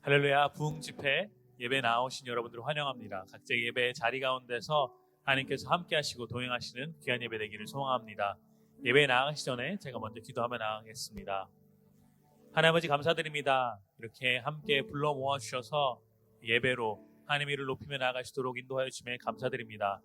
할렐루야. 부흥 집회 예배 나오신 여러분들을 환영합니다. 각자 예배 자리 가운데서 하나님께서 함께 하시고 동행하시는 귀한 예배 되기를 소망합니다. 예배에 나아가기 전에 제가 먼저 기도하며 나아가겠습니다. 하나님 아버지 감사드립니다. 이렇게 함께 불러 모아주셔서 예배로 하나님의 이름을 높이며 나아가시도록 인도하여 주심에 감사드립니다.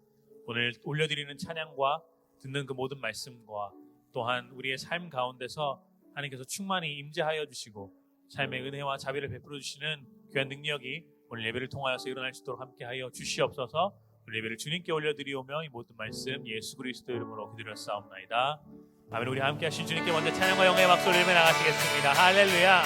오늘 올려드리는 찬양과 듣는 그 모든 말씀과 또한 우리의 삶 가운데서 하나님께서 충만히 임재하여 주시고 삶의 은혜와 자비를 베풀어 주시는 귀한 능력이 오늘 예배를 통하여서 일어날 수 있도록 함께하여 주시옵소서. 오늘 예배를 주님께 올려드리오며 이 모든 말씀 예수 그리스도 이름으로 기도드렸사옵나이다. 아멘. 우리 함께 하신 주님께 먼저 찬양과 영광의 박수를 들며 나가시겠습니다. 할렐루야.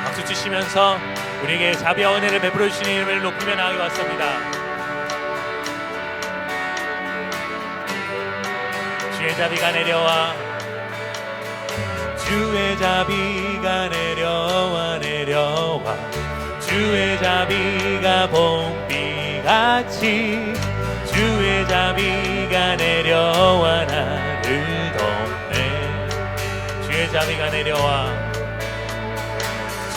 박수 치시면서 우리에게 자비와 은혜를 베풀어 주시는 이름을 높이며 나아가 왔습니다. 주의 자비가 내려와, 주의 자비가 내려와 내려와, 주의 자비가 봄비같이 주의 자비가 내려와 나를 덮네. 주의 자비가 내려와,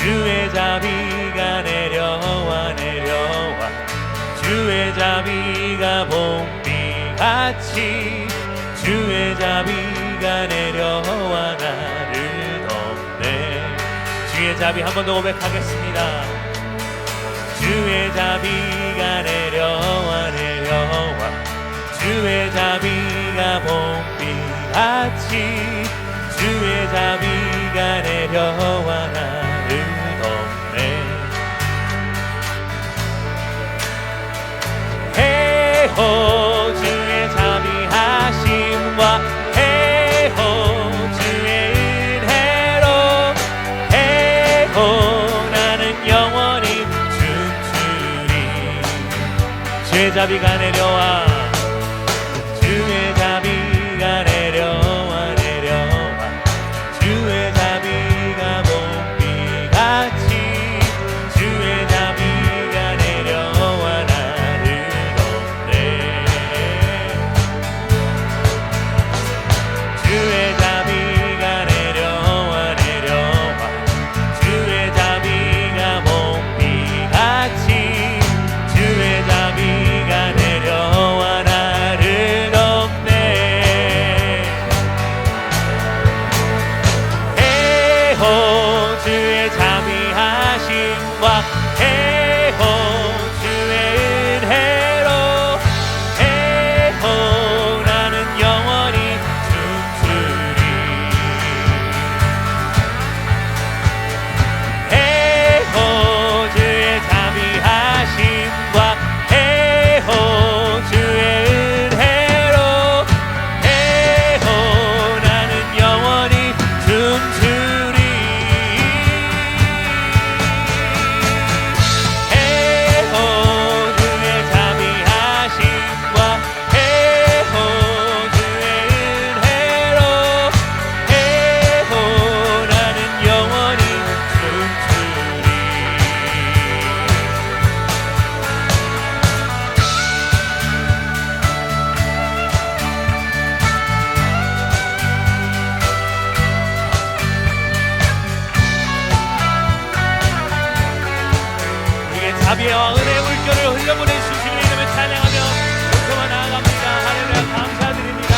주의 자비가 내려와 내려와, 주의 자비가 봄비같이 주의 자비가 내려와 나를 덮네. 주의 자비 한 번 더 고백하겠습니다. 주의 자비가 내려와 내려와, 주의 자비가 봄비같이 주의 자비가 내려와 나를 덮네. 헤호 주의 자비하심과 헤호 주의 은혜로 헤호 나는 영원히 춤추리. 주의 자비가 내려와, 주의 자비가 내려와 내려와, 주의 자비가 봄비같이 주의 자비가 내려와 나를 덮네. 주의 자비가 내려와 내려와, 주의 자비가 봄비같이 주의 자비가 내려와 나를 덮네. 헤호 주의 자비하심과 헤호 주의 은혜로 헤호 나는 영원히 춤추리. 헤호 주의 자비하심과 헤호 주의 은혜로 헤호 나는 영원히 춤추리. 헤호 주의 자비하심과 헤호 주의 은혜로 헤호 나는 영원히 춤추리. 우리에게 자비와 은혜의 물결을 흘려보내주신 주님의 이름을 찬양하며 높여만 나아갑니다. 할렐루야. 감사드립니다.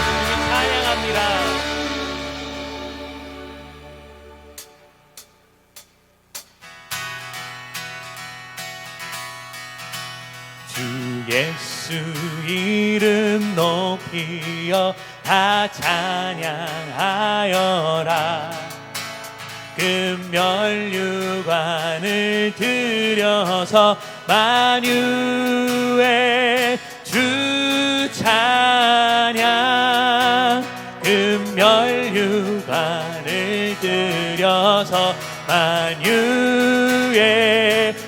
주님 찬양합니다. 주 예수 이름 높이어 다 찬양하여라. 금멸류관을 들여서 만유의 주 찬양. 금멸류관을 들여서 만유의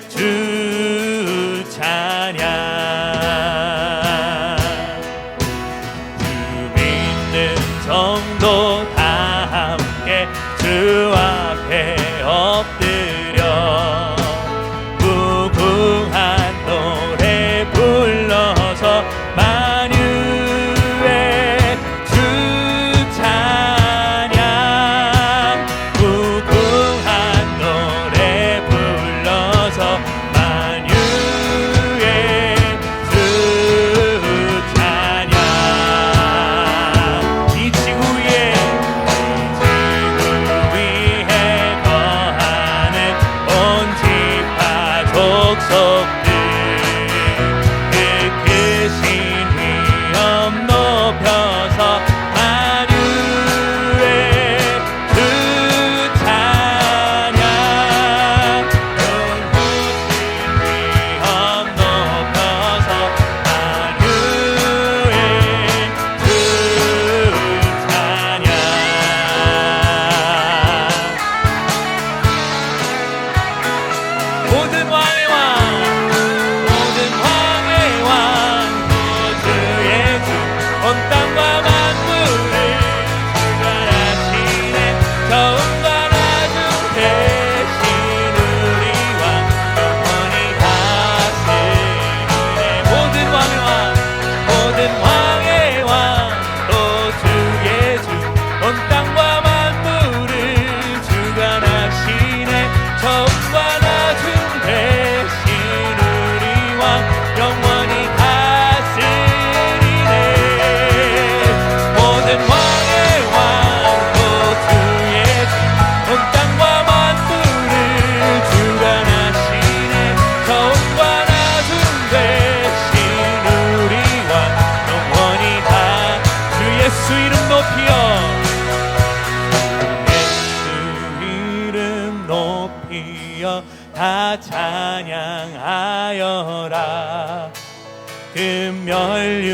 주 찬양. 주 믿는 성도 다 함께 주 앞에 엎드려 무궁한 노래 불러서 만유의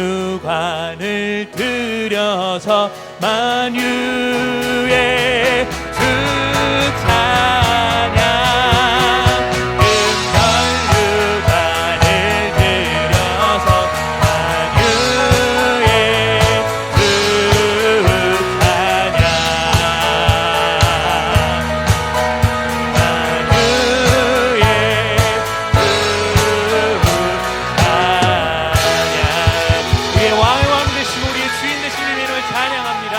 만유관을 들여서 만유의 주 찬양 금전유관을 들여서 만유의 주 찬양 만유의 우리의 왕의 왕 되시고 우리의 주인 되신 이름을 찬양합니다.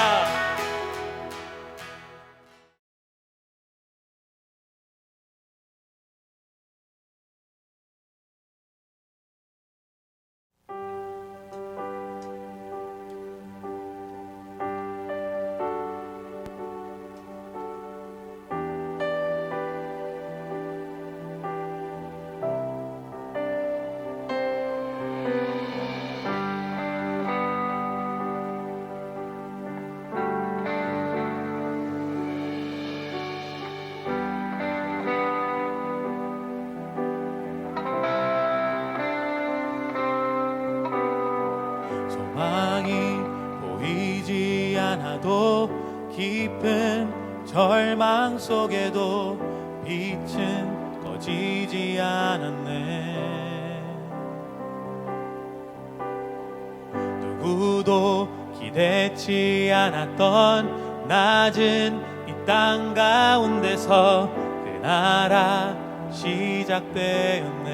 소망이 보이지 않아도 깊은 절망 속에도 빛은 꺼지지 않았네. 누구도 기대치 않았던 낮은 이 땅 가운데서 그 나라 시작되었네.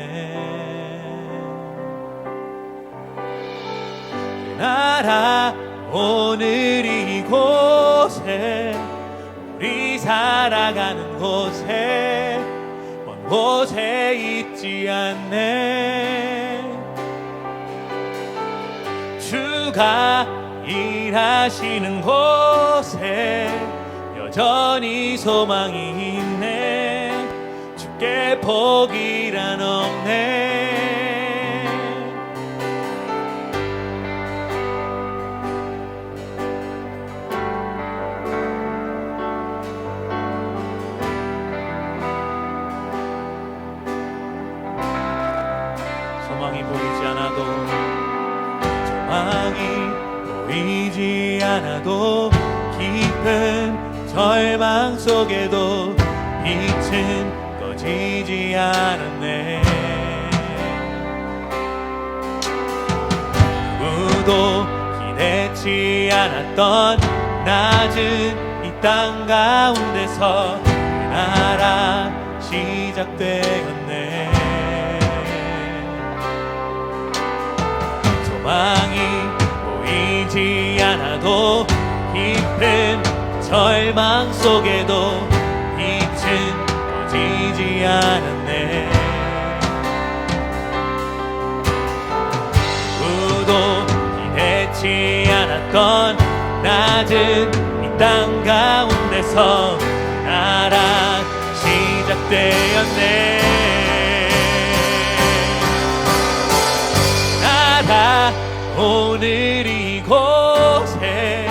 나라 오늘 이곳에 우리 살아가는 곳에 먼 곳에 있지 않네. 주가 일하시는 곳에 여전히 소망이 있네. 주께 포기란 없네. 소망이 보이지 않아도 깊은 절망 속에도 빛은 꺼지지 않았네. 누구도 기대치 않았던 낮은 이 땅 가운데서 그 나라 시작되었네. 소망이 보이지 않아도 깊은 절망 속에도 빛은 꺼지지 않았네. 누구도 기대치 않았던 낮은 이 땅 가운데서 나라 시작되었네. 나라 오늘 이곳에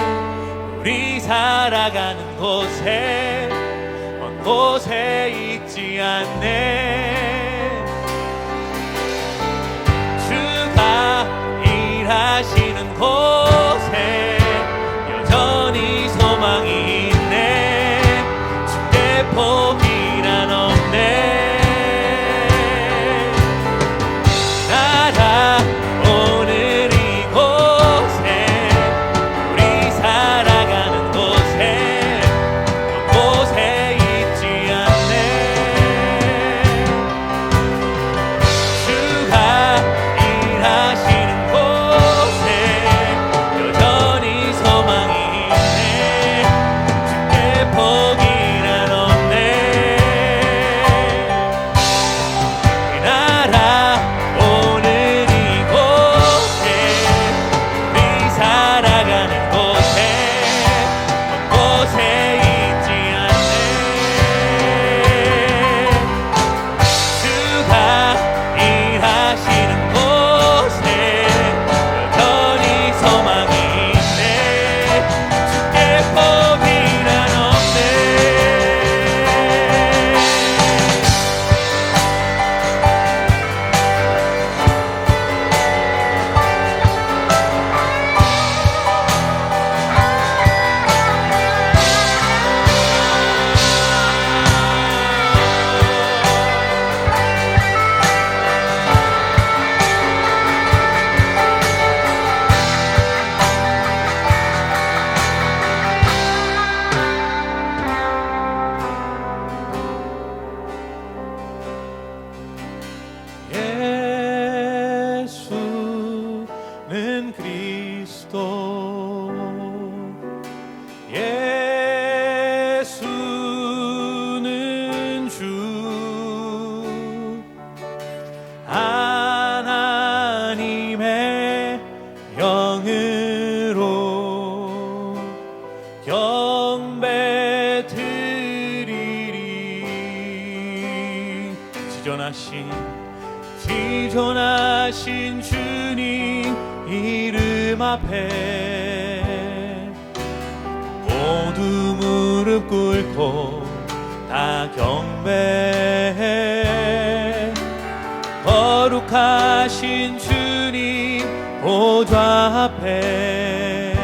우리 살아가는 곳에 먼 곳에 있지 않네. 주가 일하시는 곳에 여전히 소망이 있네. 주께 포기란 없네. 나라 오늘 이곳에 우리 살아가는 곳에 먼 곳에 있지 않네. 주가 일하시는 곳에 그리스도 예수는 주 하나님의 영으로 경배 드리리. 지존하신 주님 이름 앞에 모두 무릎 꿇고 다 경배해. 거룩하신 주님 보좌 앞에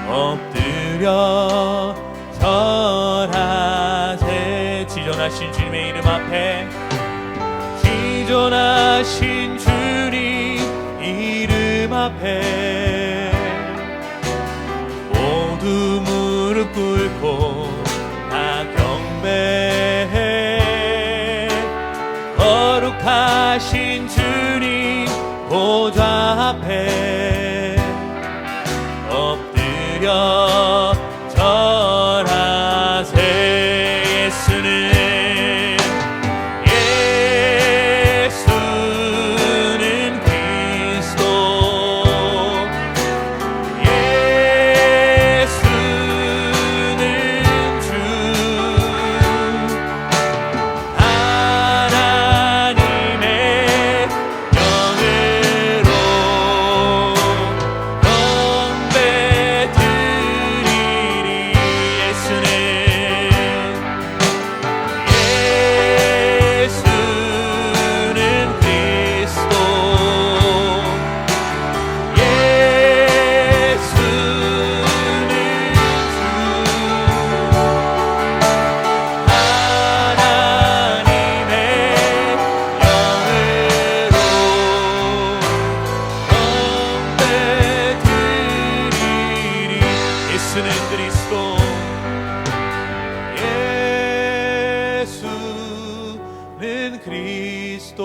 엎드려 절하세. 지존하신 주님의 이름 앞에, 지존하신 주님 이름 앞에 모두 무릎 꿇고 다 경배해. 거룩하신 주님 보좌 앞에 엎드려 절하세. 예수는 그리스도 예수는 주 하나님의 영으로 경배 드리리. 예수는 그리스도 예수는 주 하나님의 영으로 경배 드리리. 예수는 그리스도 예수는 그리스도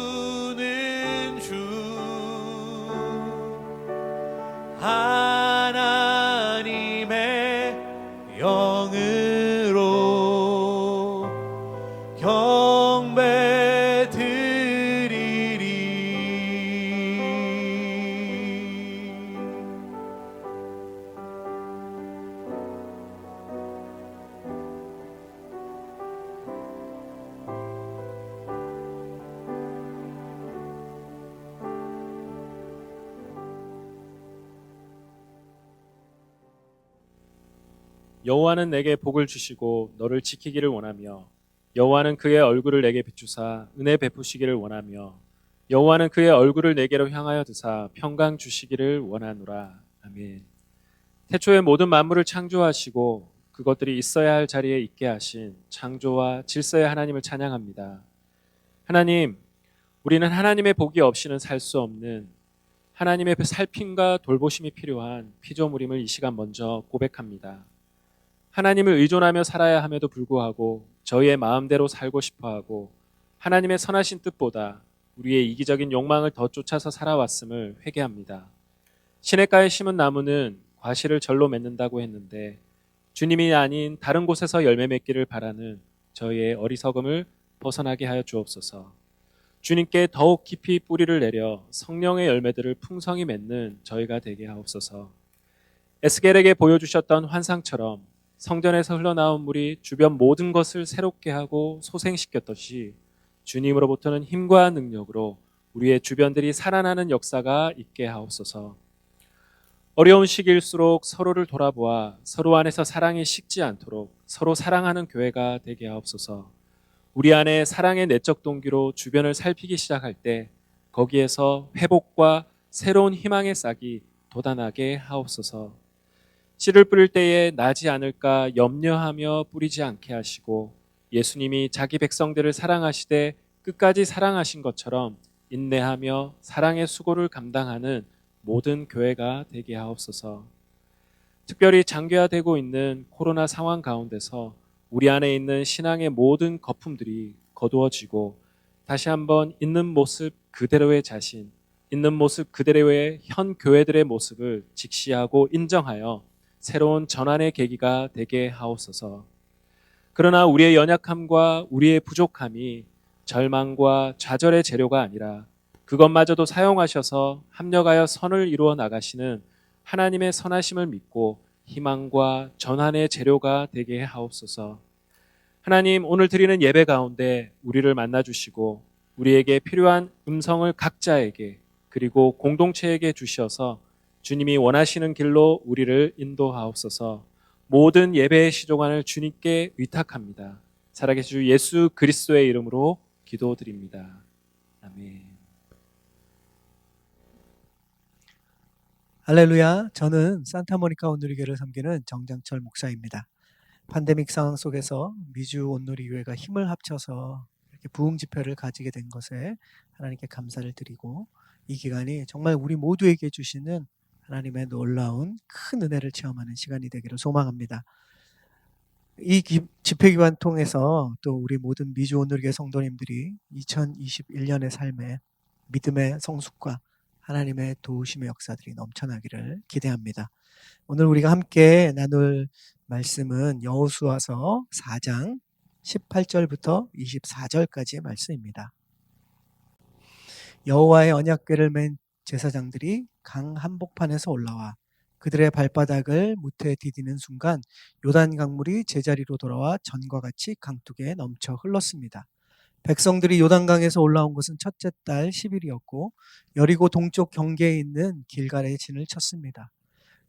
예수는 주 하나님의 영으로 경배 드리리. 여호와는 내게 복을 주시고 너를 지키기를 원하며, 여호와는 그의 얼굴을 내게 비추사 은혜 베푸시기를 원하며, 여호와는 그의 얼굴을 내게로 향하여 드사 평강 주시기를 원하노라. 아멘. 태초에 모든 만물을 창조하시고 그것들이 있어야 할 자리에 있게 하신 창조와 질서의 하나님을 찬양합니다. 하나님, 우리는 하나님의 복이 없이는 살 수 없는, 하나님의 살핌과 돌보심이 필요한 피조물임을 이 시간 먼저 고백합니다. 하나님을 의존하며 살아야 함에도 불구하고 저희의 마음대로 살고 싶어하고 하나님의 선하신 뜻보다 우리의 이기적인 욕망을 더 쫓아서 살아왔음을 회개합니다. 시냇가에 심은 나무는 과실을 절로 맺는다고 했는데 주님이 아닌 다른 곳에서 열매 맺기를 바라는 저희의 어리석음을 벗어나게 하여 주옵소서. 주님께 더욱 깊이 뿌리를 내려 성령의 열매들을 풍성히 맺는 저희가 되게 하옵소서. 에스겔에게 보여주셨던 환상처럼 성전에서 흘러나온 물이 주변 모든 것을 새롭게 하고 소생시켰듯이 주님으로부터는 힘과 능력으로 우리의 주변들이 살아나는 역사가 있게 하옵소서. 어려운 시기일수록 서로를 돌아보아 서로 안에서 사랑이 식지 않도록 서로 사랑하는 교회가 되게 하옵소서. 우리 안에 사랑의 내적 동기로 주변을 살피기 시작할 때 거기에서 회복과 새로운 희망의 싹이 돋아나게 하옵소서. 씨를 뿌릴 때에 나지 않을까 염려하며 뿌리지 않게 하시고 예수님이 자기 백성들을 사랑하시되 끝까지 사랑하신 것처럼 인내하며 사랑의 수고를 감당하는 모든 교회가 되게 하옵소서. 특별히 장기화되고 있는 코로나 상황 가운데서 우리 안에 있는 신앙의 모든 거품들이 거두어지고 다시 한번 있는 모습 그대로의 자신, 있는 모습 그대로의 현 교회들의 모습을 직시하고 인정하여 새로운 전환의 계기가 되게 하옵소서. 그러나 우리의 연약함과 우리의 부족함이 절망과 좌절의 재료가 아니라 그것마저도 사용하셔서 합력하여 선을 이루어 나가시는 하나님의 선하심을 믿고 희망과 전환의 재료가 되게 하옵소서. 하나님, 오늘 드리는 예배 가운데 우리를 만나 주시고 우리에게 필요한 음성을 각자에게 그리고 공동체에게 주셔서 주님이 원하시는 길로 우리를 인도하옵소서. 모든 예배의 시종안을 주님께 의탁합니다. 살아계신 주 예수 그리스도의 이름으로 기도드립니다. 아멘. 할렐루야. 저는 산타모니카 온누리교회를 섬기는 정장철 목사입니다. 팬데믹 상황 속에서 미주 온누리교회가 힘을 합쳐서 이렇게 부흥 집회를 가지게 된 것에 하나님께 감사를 드리고, 이 기간이 정말 우리 모두에게 주시는 하나님의 놀라운 큰 은혜를 체험하는 시간이 되기를 소망합니다. 이 집회 기간 통해서 또 우리 모든 미주 온누리교회 성도님들이 2021년의 삶에 믿음의 성숙과 하나님의 도우심의 역사들이 넘쳐나기를 기대합니다. 오늘 우리가 함께 나눌 말씀은 여호수아서 4장 18절부터 24절까지의 말씀입니다. 여호와의 언약궤를 맨 제사장들이 강 한복판에서 올라와 그들의 발바닥을 무태에 디디는 순간 요단 강물이 제자리로 돌아와 전과 같이 강둑에 넘쳐 흘렀습니다. 백성들이 요단강에서 올라온 것은 첫째 달 10일이었고 여리고 동쪽 경계에 있는 길갈에 진을 쳤습니다.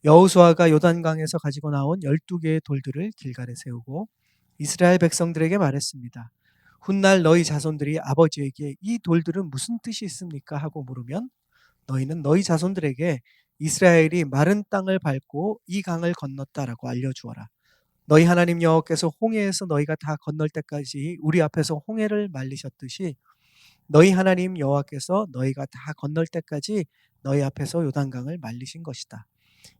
여호수아가 요단강에서 가지고 나온 12개의 돌들을 길갈에 세우고 이스라엘 백성들에게 말했습니다. 훗날 너희 자손들이 아버지에게 이 돌들은 무슨 뜻이 있습니까? 하고 물으면 너희는 너희 자손들에게 이스라엘이 마른 땅을 밟고 이 강을 건넜다라고 알려주어라. 너희 하나님 여호와께서 홍해에서 너희가 다 건널 때까지 우리 앞에서 홍해를 말리셨듯이 너희 하나님 여호와께서 너희가 다 건널 때까지 너희 앞에서 요단강을 말리신 것이다.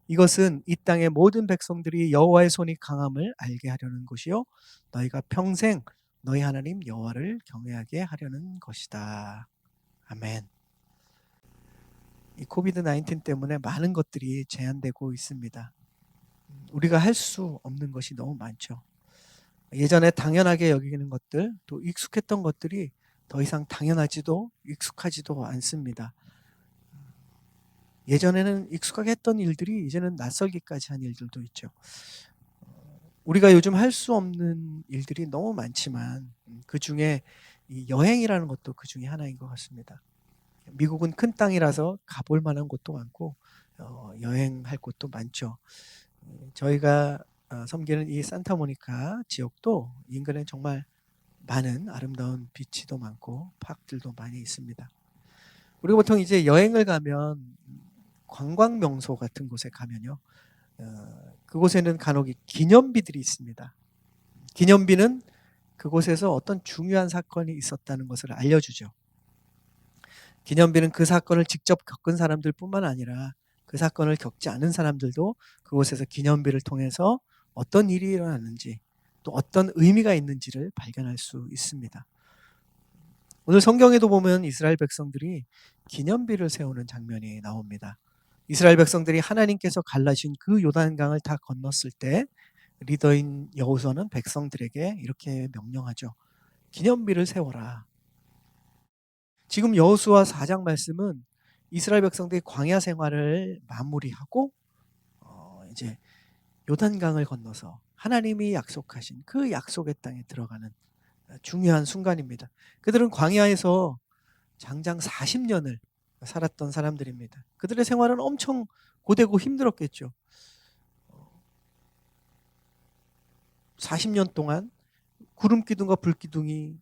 이것은 이 땅의 모든 백성들이 여호와의 손이 강함을 알게 하려는 것이요 너희가 평생 너희 하나님 여호와를 경외하게 하려는 것이다. 아멘. 이 코비드 19 때문에 많은 것들이 제한되고 있습니다. 우리가 할 수 없는 것이 너무 많죠. 예전에 당연하게 여기는 것들, 또 익숙했던 것들이 더 이상 당연하지도 익숙하지도 않습니다. 예전에는 익숙하게 했던 일들이 이제는 낯설기까지 한 일들도 있죠. 우리가 요즘 할 수 없는 일들이 너무 많지만 그 중에 이 여행이라는 것도 그 중에 하나인 것 같습니다. 미국은 큰 땅이라서 가볼 만한 곳도 많고 여행할 곳도 많죠. 저희가 섬기는 이 산타모니카 지역도 인근에 정말 많은 아름다운 비치도 많고 파크들도 많이 있습니다. 우리가 보통 이제 여행을 가면 관광 명소 같은 곳에 가면요, 그곳에는 간혹 기념비들이 있습니다. 기념비는 그곳에서 어떤 중요한 사건이 있었다는 것을 알려주죠. 기념비는 그 사건을 직접 겪은 사람들 뿐만 아니라 그 사건을 겪지 않은 사람들도 그곳에서 기념비를 통해서 어떤 일이 일어났는지 또 어떤 의미가 있는지를 발견할 수 있습니다. 오늘 성경에도 보면 이스라엘 백성들이 기념비를 세우는 장면이 나옵니다. 이스라엘 백성들이 하나님께서 갈라진 그 요단강을 다 건넜을 때 리더인 여호수아는 백성들에게 이렇게 명령하죠. 기념비를 세워라. 지금 여호수아 4장 말씀은 이스라엘 백성들이 광야 생활을 마무리하고 이제 요단강을 건너서 하나님이 약속하신 그 약속의 땅에 들어가는 중요한 순간입니다. 그들은 광야에서 장장 40년을 살았던 사람들입니다. 그들의 생활은 엄청 고되고 힘들었겠죠. 40년 동안 구름 기둥과 불 기둥이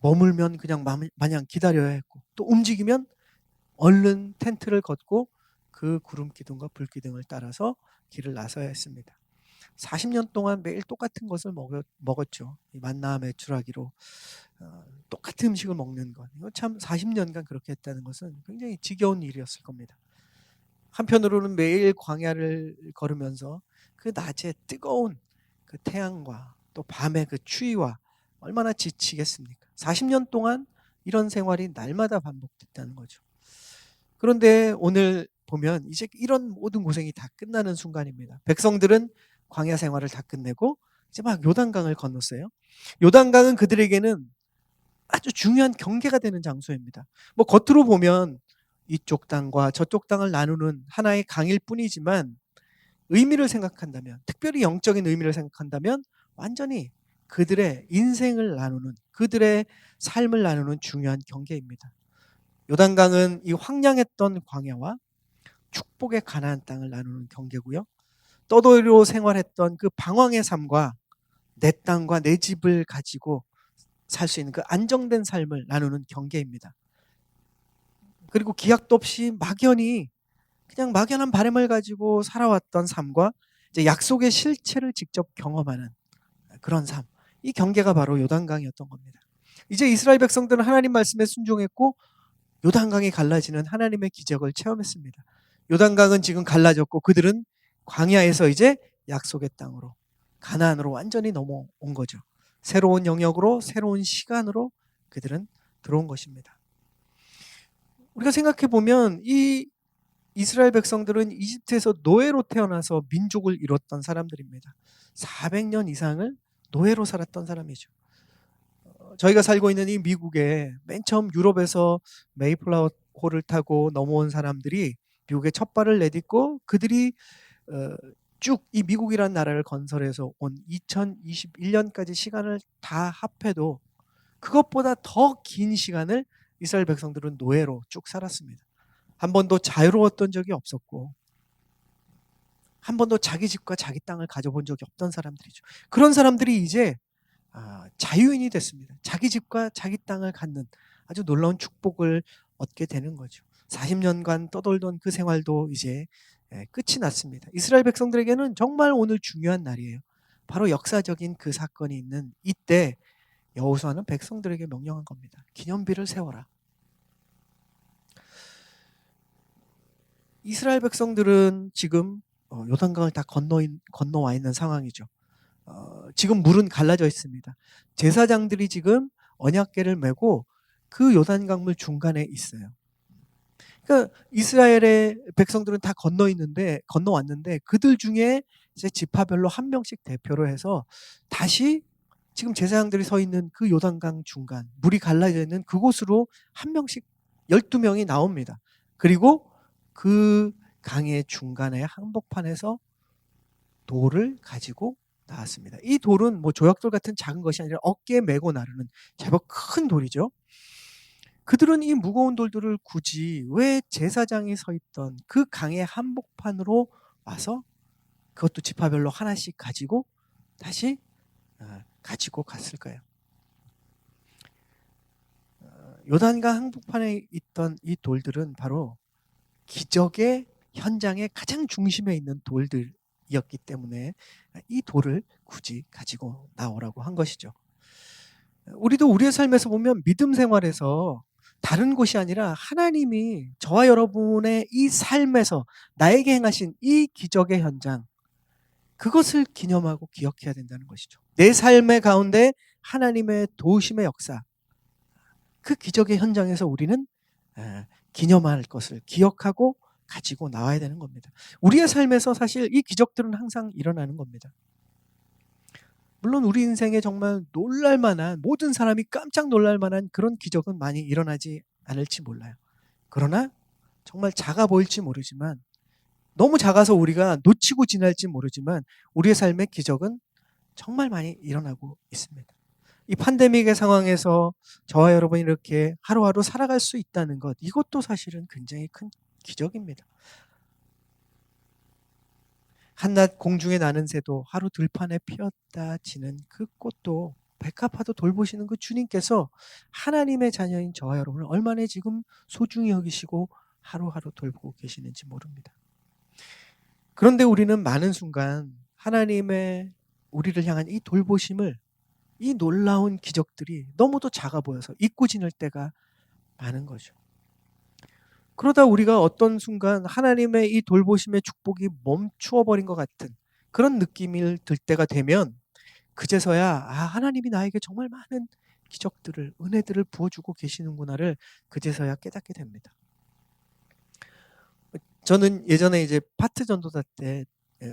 머물면 그냥 마냥 기다려야 했고, 또 움직이면 얼른 텐트를 걷고 그 구름 기둥과 불 기둥을 따라서 길을 나서야 했습니다. 40년 동안 매일 똑같은 것을 먹었죠. 만나 메추라기로 똑같은 음식을 먹는 것. 이거 참 40년간 그렇게 했다는 것은 굉장히 지겨운 일이었을 겁니다. 한편으로는 매일 광야를 걸으면서 그 낮에 뜨거운 그 태양과 또 밤의 그 추위와 얼마나 지치겠습니까? 40년 동안 이런 생활이 날마다 반복됐다는 거죠. 그런데 오늘 보면 이제 이런 모든 고생이 다 끝나는 순간입니다. 백성들은 광야 생활을 다 끝내고 이제 막 요단강을 건넜어요. 요단강은 그들에게는 아주 중요한 경계가 되는 장소입니다. 뭐 겉으로 보면 이쪽 땅과 저쪽 땅을 나누는 하나의 강일 뿐이지만 의미를 생각한다면, 특별히 영적인 의미를 생각한다면 완전히 그들의 인생을 나누는, 그들의 삶을 나누는 중요한 경계입니다. 요단강은 이 황량했던 광야와 축복의 가나안 땅을 나누는 경계고요. 떠돌이로 생활했던 그 방황의 삶과 내 땅과 내 집을 가지고 살 수 있는 그 안정된 삶을 나누는 경계입니다. 그리고 기약도 없이 막연히 그냥 막연한 바람을 가지고 살아왔던 삶과 이제 약속의 실체를 직접 경험하는 그런 삶. 이 경계가 바로 요단강이었던 겁니다. 이제 이스라엘 백성들은 하나님 말씀에 순종했고 요단강이 갈라지는 하나님의 기적을 체험했습니다. 요단강은 지금 갈라졌고 그들은 광야에서 이제 약속의 땅으로, 가나안으로 완전히 넘어온 거죠. 새로운 영역으로, 새로운 시간으로 그들은 들어온 것입니다. 우리가 생각해 보면 이 이스라엘 백성들은 이집트에서 노예로 태어나서 민족을 이뤘던 사람들입니다. 400년 이상을 노예로 살았던 사람이죠. 저희가 살고 있는 이 미국에 맨 처음 유럽에서 메이플라워호를 타고 넘어온 사람들이 미국에 첫 발을 내딛고 그들이 쭉 이 미국이라는 나라를 건설해서 온 2021년까지 시간을 다 합해도 그것보다 더 긴 시간을 이스라엘 백성들은 노예로 쭉 살았습니다. 한 번도 자유로웠던 적이 없었고 한 번도 자기 집과 자기 땅을 가져본 적이 없던 사람들이죠. 그런 사람들이 이제 자유인이 됐습니다. 자기 집과 자기 땅을 갖는 아주 놀라운 축복을 얻게 되는 거죠. 40년간 떠돌던 그 생활도 이제 끝이 났습니다. 이스라엘 백성들에게는 정말 오늘 중요한 날이에요. 바로 역사적인 그 사건이 있는 이때 여호수아는 백성들에게 명령한 겁니다. 기념비를 세워라. 이스라엘 백성들은 지금 요단강을 다 건너와 있는 상황이죠. 지금 물은 갈라져 있습니다. 제사장들이 지금 언약궤를 메고 그 요단강물 중간에 있어요. 그러니까 이스라엘의 백성들은 다 건너왔는데 그들 중에 이제 지파별로 한 명씩 대표로 해서 다시 지금 제사장들이 서 있는 그 요단강 중간 물이 갈라져 있는 그곳으로 한 명씩 12명이 나옵니다. 그리고 그 강의 중간에 한복판에서 돌을 가지고 나왔습니다. 이 돌은 뭐 조약돌 같은 작은 것이 아니라 어깨에 메고 나르는 제법 큰 돌이죠. 그들은 이 무거운 돌들을 굳이 왜 제사장이 서 있던 그 강의 한복판으로 와서 그것도 지파별로 하나씩 가지고 다시 가지고 갔을까요? 요단강 한복판에 있던 이 돌들은 바로 기적의 현장의 가장 중심에 있는 돌들이었기 때문에 이 돌을 굳이 가지고 나오라고 한 것이죠. 우리도 우리의 삶에서 보면 믿음 생활에서 다른 곳이 아니라 하나님이 저와 여러분의 이 삶에서 나에게 행하신 이 기적의 현장, 그것을 기념하고 기억해야 된다는 것이죠. 내 삶의 가운데 하나님의 도우심의 역사, 그 기적의 현장에서 우리는 기념할 것을 기억하고 가지고 나와야 되는 겁니다. 우리의 삶에서 사실 이 기적들은 항상 일어나는 겁니다. 물론 우리 인생에 정말 놀랄만한, 모든 사람이 깜짝 놀랄만한 그런 기적은 많이 일어나지 않을지 몰라요. 그러나 정말 작아 보일지 모르지만, 너무 작아서 우리가 놓치고 지날지 모르지만 우리의 삶의 기적은 정말 많이 일어나고 있습니다. 이 팬데믹의 상황에서 저와 여러분이 이렇게 하루하루 살아갈 수 있다는 것, 이것도 사실은 굉장히 큰 기적입니다. 한낮 공중에 나는 새도 하루 들판에 피었다 지는 그 꽃도 백합화도 돌보시는 그 주님께서 하나님의 자녀인 저와 여러분을 얼마나 지금 소중히 여기시고 하루하루 돌보고 계시는지 모릅니다. 그런데 우리는 많은 순간 하나님의 우리를 향한 이 돌보심을, 이 놀라운 기적들이 너무도 작아 보여서 잊고 지낼 때가 많은 거죠. 그러다 우리가 어떤 순간 하나님의 이 돌보심의 축복이 멈추어 버린 것 같은 그런 느낌이 들 때가 되면 그제서야 하나님이 나에게 정말 많은 기적들을, 은혜들을 부어주고 계시는구나를 그제서야 깨닫게 됩니다. 저는 예전에 이제 파트 전도사 때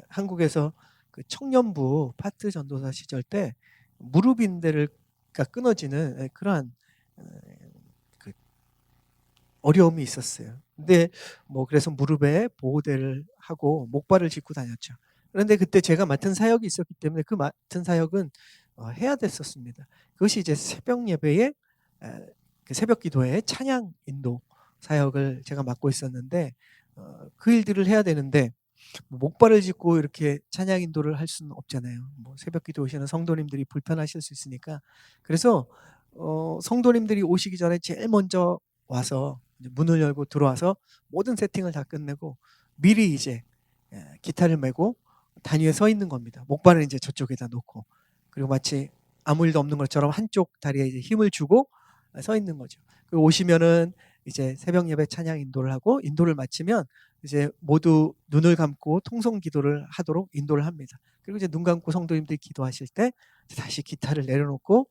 한국에서 그 청년부 파트 전도사 시절 때 무릎 인대가 끊어지는 그러한 그 어려움이 있었어요. 근데 뭐 그래서 무릎에 보호대를 하고 목발을 짚고 다녔죠. 그런데 그때 제가 맡은 사역이 있었기 때문에 그 맡은 사역은 해야 됐었습니다. 그것이 이제 새벽 예배에 그 새벽 기도회 찬양 인도 사역을 제가 맡고 있었는데 그 일들을 해야 되는데 목발을 짚고 이렇게 찬양 인도를 할 수는 없잖아요. 뭐 새벽 기도 오시는 성도님들이 불편하실 수 있으니까. 그래서 성도님들이 오시기 전에 제일 먼저 와서 이제 문을 열고 들어와서 모든 세팅을 다 끝내고 미리 이제 기타를 메고 단위에 서 있는 겁니다. 목발을 이제 저쪽에다 놓고, 그리고 마치 아무 일도 없는 것처럼 한쪽 다리에 이제 힘을 주고 서 있는 거죠. 그리고 오시면은 이제 새벽 예배 찬양 인도를 하고, 인도를 마치면 이제 모두 눈을 감고 통성 기도를 하도록 인도를 합니다. 그리고 이제 눈 감고 성도님들이 기도하실 때 다시 기타를 내려놓고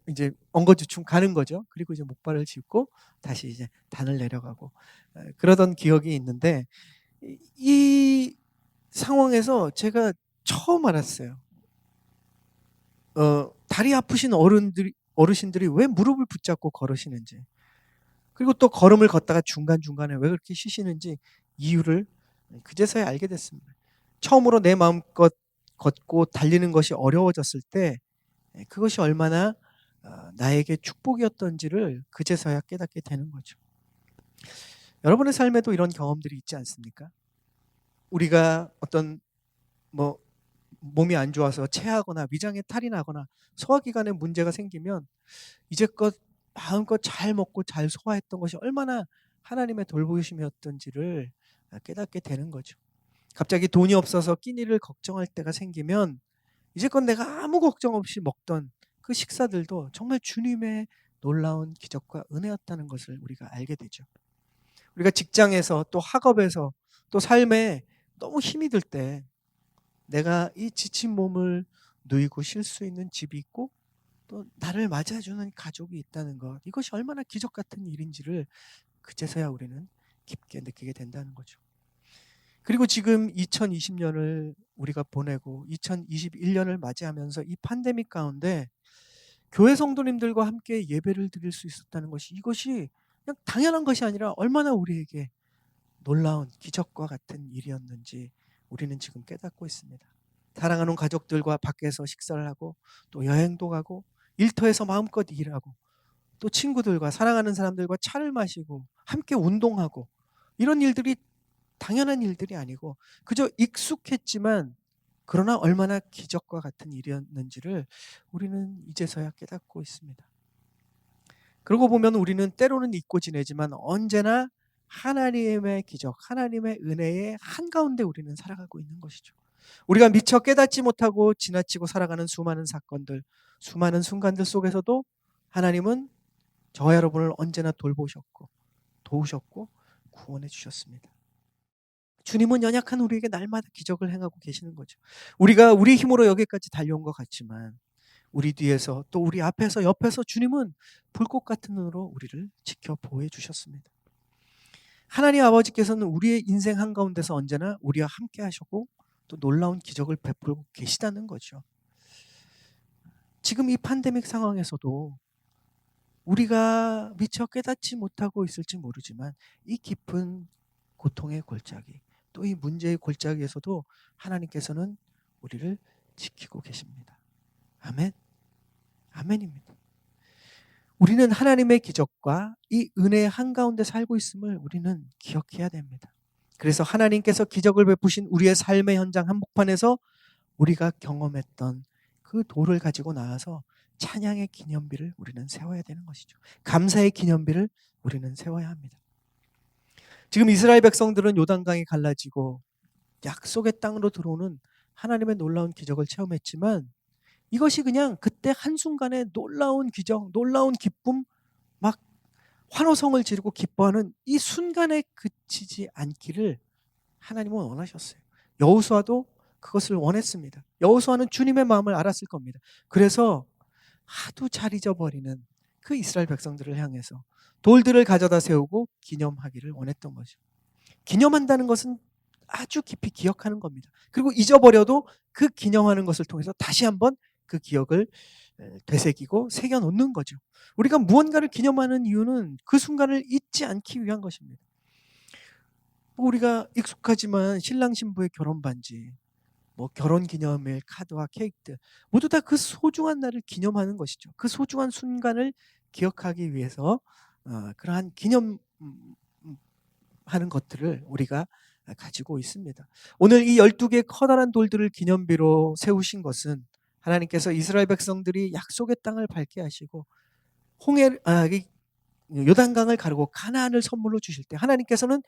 이제 엉거주춤 가는 거죠. 그리고 이제 목발을 짚고 다시 이제 단을 내려가고 그러던 기억이 있는데, 이 상황에서 제가 처음 알았어요. 다리 아프신 어르신들이 왜 무릎을 붙잡고 걸으시는지, 그리고 또 걸음을 걷다가 중간중간에 왜 그렇게 쉬시는지 이유를 그제서야 알게 됐습니다. 처음으로 내 마음껏 걷고 달리는 것이 어려워졌을 때 그것이 얼마나 나에게 축복이었던지를 그제서야 깨닫게 되는 거죠. 여러분의 삶에도 이런 경험들이 있지 않습니까? 우리가 어떤 뭐 몸이 안 좋아서 체하거나 위장에 탈이 나거나 소화기관에 문제가 생기면 이제껏 마음껏 잘 먹고 잘 소화했던 것이 얼마나 하나님의 돌보심이었던지를 깨닫게 되는 거죠. 갑자기 돈이 없어서 끼니를 걱정할 때가 생기면 이제껏 내가 아무 걱정 없이 먹던 그 식사들도 정말 주님의 놀라운 기적과 은혜였다는 것을 우리가 알게 되죠. 우리가 직장에서 또 학업에서 또 삶에 너무 힘이 들 때 내가 이 지친 몸을 누이고 쉴 수 있는 집이 있고 또 나를 맞아주는 가족이 있다는 것, 이것이 얼마나 기적 같은 일인지를 그제서야 우리는 깊게 느끼게 된다는 거죠. 그리고 지금 2020년을 우리가 보내고 2021년을 맞이하면서 이 팬데믹 가운데 교회 성도님들과 함께 예배를 드릴 수 있었다는 것이, 이것이 그냥 당연한 것이 아니라 얼마나 우리에게 놀라운 기적과 같은 일이었는지 우리는 지금 깨닫고 있습니다. 사랑하는 가족들과 밖에서 식사를 하고 또 여행도 가고 일터에서 마음껏 일하고 또 친구들과 사랑하는 사람들과 차를 마시고 함께 운동하고, 이런 일들이 당연한 일들이 아니고 그저 익숙했지만 그러나 얼마나 기적과 같은 일이었는지를 우리는 이제서야 깨닫고 있습니다. 그러고 보면 우리는 때로는 잊고 지내지만 언제나 하나님의 기적, 하나님의 은혜의 한가운데 우리는 살아가고 있는 것이죠. 우리가 미처 깨닫지 못하고 지나치고 살아가는 수많은 사건들, 수많은 순간들 속에서도 하나님은 저와 여러분을 언제나 돌보셨고 도우셨고 구원해 주셨습니다. 주님은 연약한 우리에게 날마다 기적을 행하고 계시는 거죠. 우리가 우리 힘으로 여기까지 달려온 것 같지만 우리 뒤에서 또 우리 앞에서 옆에서 주님은 불꽃 같은 눈으로 우리를 지켜 보호해 주셨습니다. 하나님 아버지께서는 우리의 인생 한가운데서 언제나 우리와 함께 하셨고 또 놀라운 기적을 베풀고 계시다는 거죠. 지금 이 팬데믹 상황에서도 우리가 미처 깨닫지 못하고 있을지 모르지만 이 깊은 고통의 골짜기, 또 이 문제의 골짜기에서도 하나님께서는 우리를 지키고 계십니다. 아멘. 아멘입니다. 우리는 하나님의 기적과 이 은혜의 한가운데 살고 있음을 우리는 기억해야 됩니다. 그래서 하나님께서 기적을 베푸신 우리의 삶의 현장 한복판에서 우리가 경험했던 그 도를 가지고 나와서 찬양의 기념비를 우리는 세워야 되는 것이죠. 감사의 기념비를 우리는 세워야 합니다. 지금 이스라엘 백성들은 요단강이 갈라지고 약속의 땅으로 들어오는 하나님의 놀라운 기적을 체험했지만 이것이 그냥 그때 한순간에 놀라운 기적, 놀라운 기쁨, 막 환호성을 지르고 기뻐하는 이 순간에 그치지 않기를 하나님은 원하셨어요. 여호수아도 그것을 원했습니다. 여호수아는 주님의 마음을 알았을 겁니다. 그래서 하도 잘 잊어버리는 그 이스라엘 백성들을 향해서 돌들을 가져다 세우고 기념하기를 원했던 거죠. 기념한다는 것은 아주 깊이 기억하는 겁니다. 그리고 잊어버려도 그 기념하는 것을 통해서 다시 한번 그 기억을 되새기고 새겨놓는 거죠. 우리가 무언가를 기념하는 이유는 그 순간을 잊지 않기 위한 것입니다. 우리가 익숙하지만 신랑 신부의 결혼 반지, 결혼 기념일 카드와 케이크들 모두 다 그 소중한 날을 기념하는 것이죠. 그 소중한 순간을 기억하기 위해서 그러한 기념 하는 것들을 우리가 가지고 있습니다. 오늘 이 12개의 커다란 돌들을 기념비로 세우신 것은 하나님께서 이스라엘 백성들이 약속의 땅을 밟게 하시고 요단강을 가르고 가나안을 선물로 주실 때 하나님께서는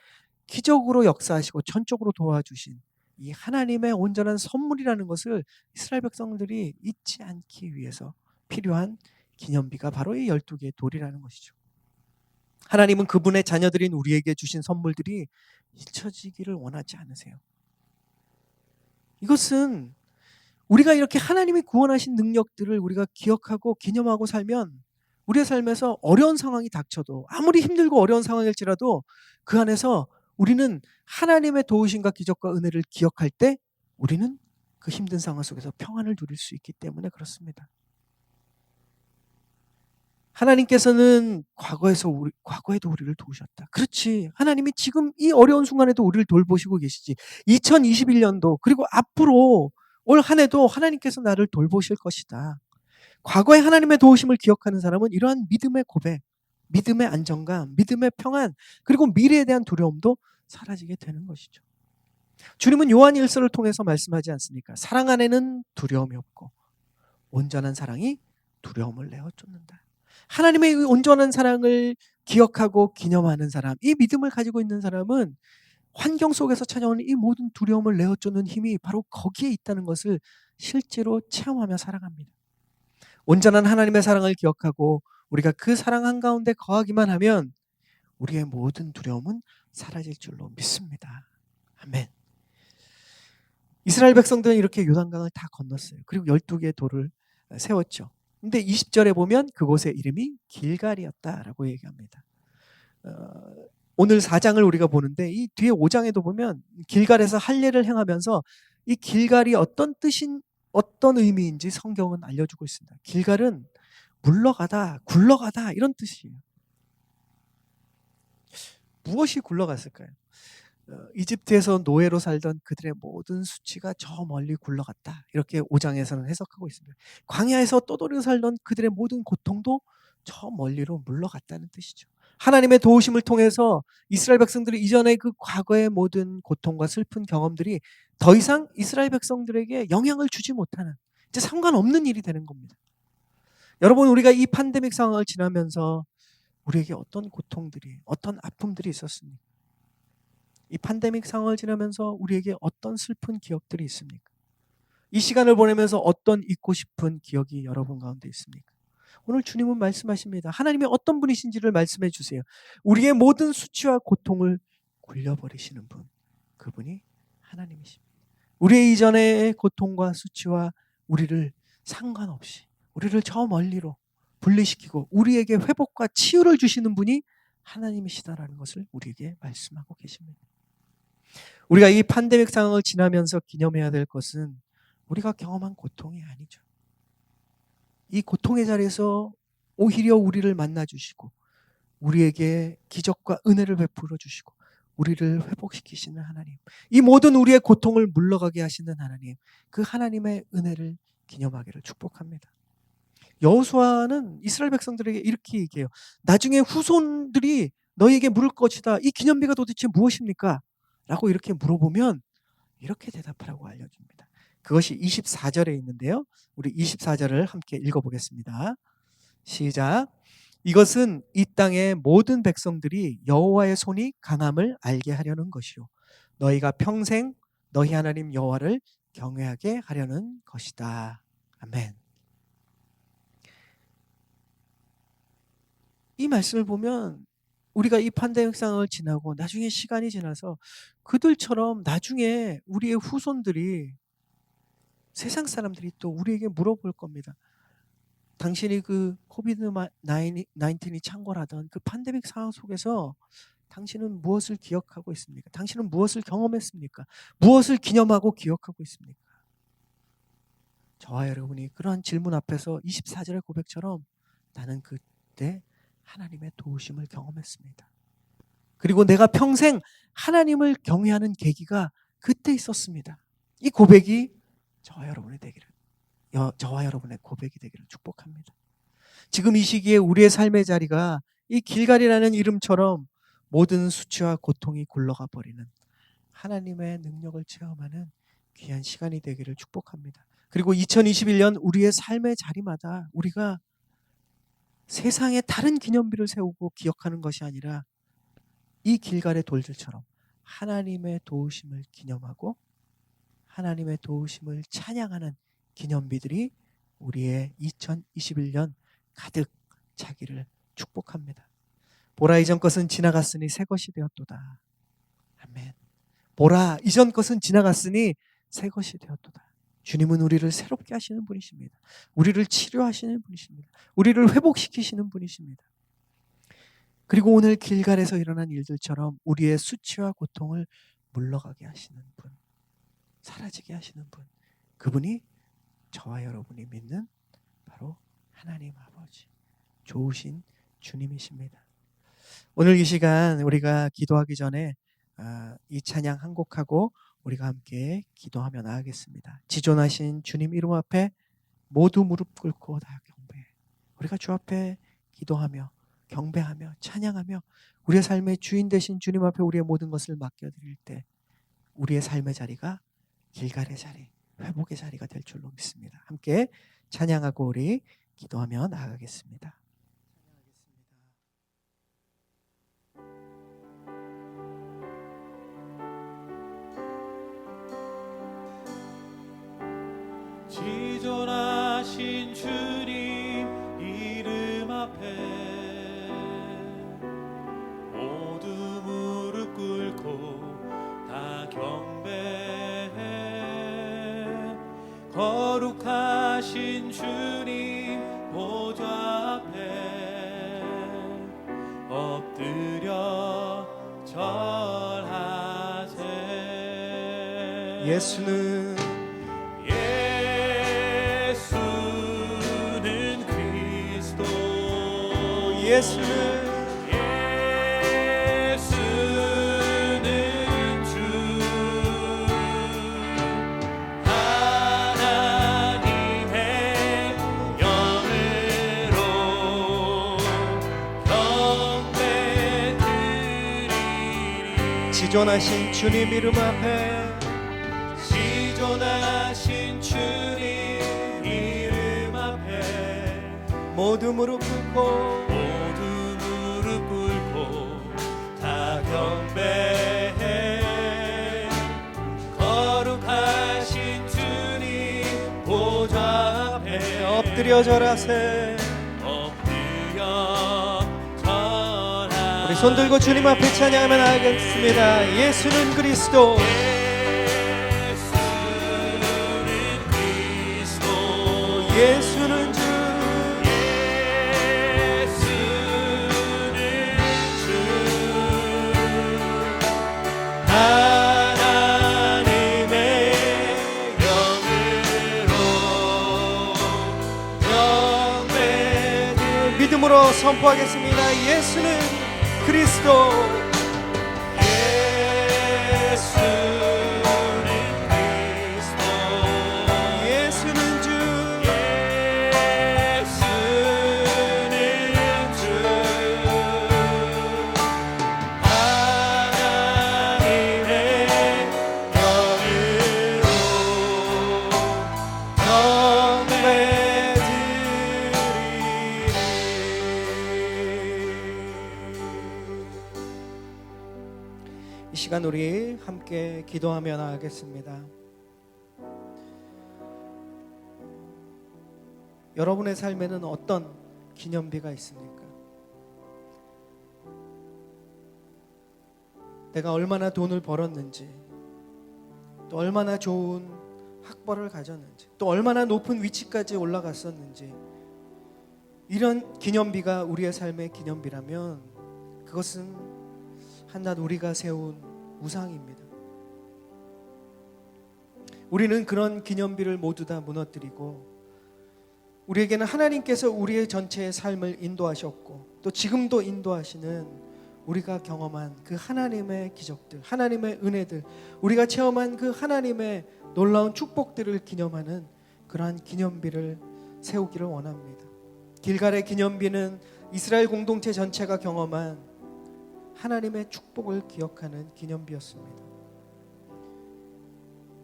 기적으로 역사하시고 전적으로 도와주신 이 하나님의 온전한 선물이라는 것을 이스라엘 백성들이 잊지 않기 위해서 필요한 기념비가 바로 이 12개의 돌이라는 것이죠. 하나님은 그분의 자녀들인 우리에게 주신 선물들이 잊혀지기를 원하지 않으세요. 이것은 우리가 이렇게 하나님이 구원하신 능력들을 우리가 기억하고 기념하고 살면 우리의 삶에서 어려운 상황이 닥쳐도 아무리 힘들고 어려운 상황일지라도 그 안에서 우리는 하나님의 도우심과 기적과 은혜를 기억할 때 우리는 그 힘든 상황 속에서 평안을 누릴 수 있기 때문에 그렇습니다. 하나님께서는 과거에도 우리를 도우셨다. 그렇지. 하나님이 지금 이 어려운 순간에도 우리를 돌보시고 계시지. 2021년도 그리고 앞으로 올 한 해도 하나님께서 나를 돌보실 것이다. 과거의 하나님의 도우심을 기억하는 사람은 이러한 믿음의 고백, 믿음의 안정감, 믿음의 평안, 그리고 미래에 대한 두려움도 사라지게 되는 것이죠. 주님은 요한일서를 통해서 말씀하지 않습니까? 사랑 안에는 두려움이 없고 온전한 사랑이 두려움을 내어 쫓는다. 하나님의 온전한 사랑을 기억하고 기념하는 사람, 이 믿음을 가지고 있는 사람은 환경 속에서 찾아오는 이 모든 두려움을 내어 쫓는 힘이 바로 거기에 있다는 것을 실제로 체험하며 살아갑니다. 온전한 하나님의 사랑을 기억하고 우리가 그 사랑 한가운데 거하기만 하면 우리의 모든 두려움은 사라질 줄로 믿습니다. 아멘. 이스라엘 백성들은 이렇게 요단강을 다 건넜어요. 그리고 12개의 돌을 세웠죠. 근데 20절에 보면 그곳의 이름이 길갈이었다라고 얘기합니다. 오늘 4장을 우리가 보는데 이 뒤에 5장에도 보면 길갈에서 할례를 행하면서 이 길갈이 어떤 의미인지 성경은 알려주고 있습니다. 길갈은 물러가다, 굴러가다 이런 뜻이에요. 무엇이 굴러갔을까요? 이집트에서 노예로 살던 그들의 모든 수치가 저 멀리 굴러갔다. 이렇게 5장에서는 해석하고 있습니다. 광야에서 떠돌이 살던 그들의 모든 고통도 저 멀리로 물러갔다는 뜻이죠. 하나님의 도우심을 통해서 이스라엘 백성들이 이전에 그 과거의 모든 고통과 슬픈 경험들이 더 이상 이스라엘 백성들에게 영향을 주지 못하는 이제 상관없는 일이 되는 겁니다. 여러분, 우리가 이 팬데믹 상황을 지나면서 우리에게 어떤 고통들이, 어떤 아픔들이 있었습니까? 이 팬데믹 상황을 지나면서 우리에게 어떤 슬픈 기억들이 있습니까? 이 시간을 보내면서 어떤 잊고 싶은 기억이 여러분 가운데 있습니까? 오늘 주님은 말씀하십니다. 하나님이 어떤 분이신지를 말씀해 주세요. 우리의 모든 수치와 고통을 굴려버리시는 분, 그분이 하나님이십니다. 우리의 이전의 고통과 수치와 우리를 상관없이 우리를 저 멀리로 분리시키고 우리에게 회복과 치유를 주시는 분이 하나님이시다라는 것을 우리에게 말씀하고 계십니다. 우리가 이 팬데믹 상황을 지나면서 기념해야 될 것은 우리가 경험한 고통이 아니죠. 이 고통의 자리에서 오히려 우리를 만나주시고 우리에게 기적과 은혜를 베풀어 주시고 우리를 회복시키시는 하나님, 이 모든 우리의 고통을 물러가게 하시는 하나님, 그 하나님의 은혜를 기념하기를 축복합니다. 여호수아는 이스라엘 백성들에게 이렇게 얘기해요. 나중에 후손들이 너희에게 물을 것이다. 이 기념비가 도대체 무엇입니까? 라고 이렇게 물어보면 이렇게 대답하라고 알려줍니다. 그것이 24절에 있는데요. 우리 24절을 함께 읽어보겠습니다. 시작. 이것은 이 땅의 모든 백성들이 여호와의 손이 강함을 알게 하려는 것이요 너희가 평생 너희 하나님 여호와를 경외하게 하려는 것이다. 아멘. 이 말씀을 보면 우리가 이 팬데믹 상황을 지나고 나중에 시간이 지나서 그들처럼 나중에 우리의 후손들이 세상 사람들이 또 우리에게 물어볼 겁니다. 당신이 그 코비드 19이 창궐하던 그 팬데믹 상황 속에서 당신은 무엇을 기억하고 있습니까? 당신은 무엇을 경험했습니까? 무엇을 기념하고 기억하고 있습니까? 저와 여러분이 그러한 질문 앞에서 24절의 고백처럼 나는 그때 하나님의 도우심을 경험했습니다. 그리고 내가 평생 하나님을 경외하는 계기가 그때 있었습니다. 이 고백이 저와 여러분의 고백이 되기를 축복합니다. 지금 이 시기에 우리의 삶의 자리가 이 길갈이라는 이름처럼 모든 수치와 고통이 굴러가 버리는 하나님의 능력을 체험하는 귀한 시간이 되기를 축복합니다. 그리고 2021년 우리의 삶의 자리마다 우리가 세상에 다른 기념비를 세우고 기억하는 것이 아니라 이 길갈의 돌들처럼 하나님의 도우심을 기념하고 하나님의 도우심을 찬양하는 기념비들이 우리의 2021년 가득 차기를 축복합니다. 보라, 이전 것은 지나갔으니 새 것이 되었도다. 아멘. 보라, 이전 것은 지나갔으니 새 것이 되었도다. 주님은 우리를 새롭게 하시는 분이십니다. 우리를 치료하시는 분이십니다. 우리를 회복시키시는 분이십니다. 그리고 오늘 길갈에서 일어난 일들처럼 우리의 수치와 고통을 물러가게 하시는 분, 사라지게 하시는 분, 그분이 저와 여러분이 믿는 바로 하나님 아버지, 좋으신 주님이십니다. 오늘 이 시간 우리가 기도하기 전에 이 찬양 한 곡하고 우리가 함께 기도하며 나아가겠습니다. 지존하신 주님 이름 앞에 모두 무릎 꿇고 다 경배해. 우리가 주 앞에 기도하며 경배하며 찬양하며 우리의 삶의 주인 되신 주님 앞에 우리의 모든 것을 맡겨드릴 때 우리의 삶의 자리가 길갈의 자리, 회복의 자리가 될 줄로 믿습니다. 함께 찬양하고 우리 기도하며 나아가겠습니다. 지존하신 주님 이름 앞에 모두 무릎 꿇고 다 경배해. 거룩하신 주님 보좌 앞에 엎드려 절하세. 예수는 예수는 주 하나님의 영으로 경배드리리. 지존하신 주님 이름 앞에 지존하신 주님 이름 앞에 모두 무릎 꿇고 경배해. 거룩하신 주님 보좌 앞에 엎드려 절하세. 엎드려 절하세. 우리 손 들고 주님 앞에 찬양하며 나아가겠습니다. 예수는 그리스도, 예수는 그리스도, 예수는 주, 하나님의 영으로 경배드리리. 믿음으로 선포하겠습니다. 예수는 그리스도, 예수는 그리스도, 예수는 주, 예수는 주, 하나님의 영으로 이 시간 우리 함께 기도하며 나아가겠습니다. 여러분의 삶에는 어떤 기념비가 있습니까? 내가 얼마나 돈을 벌었는지, 또 얼마나 좋은 학벌을 가졌는지, 또 얼마나 높은 위치까지 올라갔었는지, 이런 기념비가 우리의 삶의 기념비라면 그것은 한낱 우리가 세운 우상입니다. 우리는 그런 기념비를 모두 다 무너뜨리고 우리에게는 하나님께서 우리의 전체의 삶을 인도하셨고 또 지금도 인도하시는 우리가 경험한 그 하나님의 기적들, 하나님의 은혜들, 우리가 체험한 그 하나님의 놀라운 축복들을 기념하는 그러한 기념비를 세우기를 원합니다. 길갈의 기념비는 이스라엘 공동체 전체가 경험한 하나님의 축복을 기억하는 기념비였습니다.